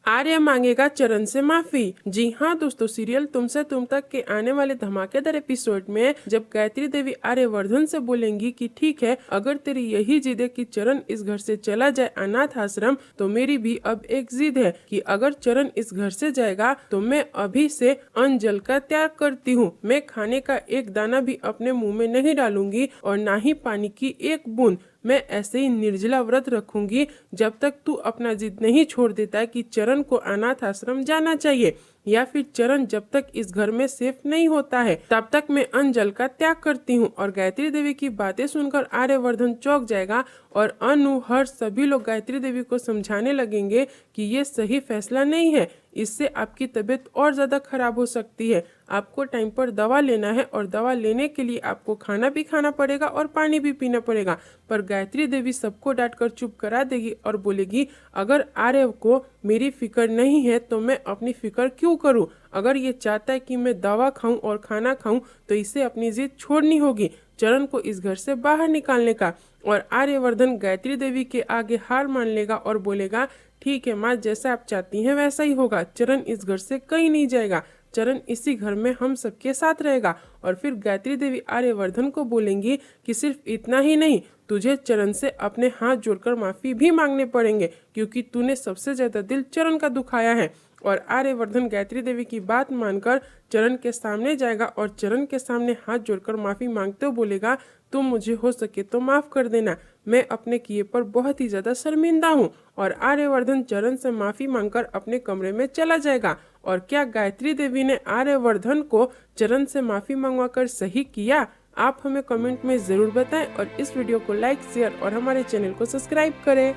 आर्य मांगेगा चरण से माफी। जी हाँ दोस्तों, सीरियल तुम से तुम तक के आने वाले धमाकेदार एपिसोड में जब गायत्री देवी आर्यवर्धन से बोलेंगी कि ठीक है, अगर तेरी यही जिद है कि चरण इस घर से चला जाए अनाथ आश्रम, तो मेरी भी अब एक जिद है कि अगर चरण इस घर से जाएगा तो मैं अभी से अन्न जल का त्याग करती हूँ। मैं खाने का एक दाना भी अपने मुंह में नहीं डालूंगी और ना ही पानी की एक बूंद। मैं ऐसे ही निर्जला व्रत रखूंगी जब तक तू अपना जिद नहीं छोड़ देता कि चरण को अनाथ आश्रम जाना चाहिए, या फिर चरण जब तक इस घर में सेफ नहीं होता है तब तक मैं अन्न जल का त्याग करती हूँ। और गायत्री देवी की बातें सुनकर आर्यवर्धन चौंक जाएगा और अनु, हर्ष सभी लोग गायत्री देवी को समझाने लगेंगे कि ये सही फैसला नहीं है, इससे आपकी तबीयत और ज्यादा खराब हो सकती है। आपको टाइम पर दवा लेना है और दवा लेने के लिए आपको खाना भी खाना पड़ेगा और पानी भी पीना पड़ेगा। पर गायत्री देवी सबको डांटकर चुप करा देगी और बोलेगी, अगर आर्य को मेरी फिक्र नहीं है तो मैं अपनी फिक्र क्यों करूं? अगर ये चाहता है कि मैं दवा खाऊं और खाना खाऊं तो इसे अपनी जिद छोड़नी होगी, चरण को इस घर से बाहर निकालने का। और आर्यवर्धन गायत्री देवी के आगे हार मान लेगा और बोलेगा, ठीक है माँ, जैसा आप चाहती हैं वैसा ही होगा। चरण इस घर से कहीं नहीं जाएगा, चरण इसी घर में हम सबके साथ रहेगा। और फिर गायत्री देवी आर्यवर्धन को बोलेंगी कि सिर्फ इतना ही नहीं, तुझे चरण से अपने हाथ जोड़कर माफी भी मांगने पड़ेंगे क्योंकि तूने सबसे ज्यादा दिल चरण का दुखाया है। और आर्यवर्धन गायत्री देवी की बात मानकर चरण के सामने जाएगा और चरण के सामने हाथ जोड़कर माफी मांगते हुए बोलेगा, तुम मुझे हो सके तो माफ कर देना, मैं अपने किए पर बहुत ही ज्यादा शर्मिंदा हूँ। और आर्यवर्धन चरण से माफी मांगकर अपने कमरे में चला जाएगा। और क्या गायत्री देवी ने आर्यवर्धन को चरण से माफी मंगवाकर सही किया? आप हमें कमेंट में जरूर बताएं और इस वीडियो को लाइक, शेयर और हमारे चैनल को सब्सक्राइब करें।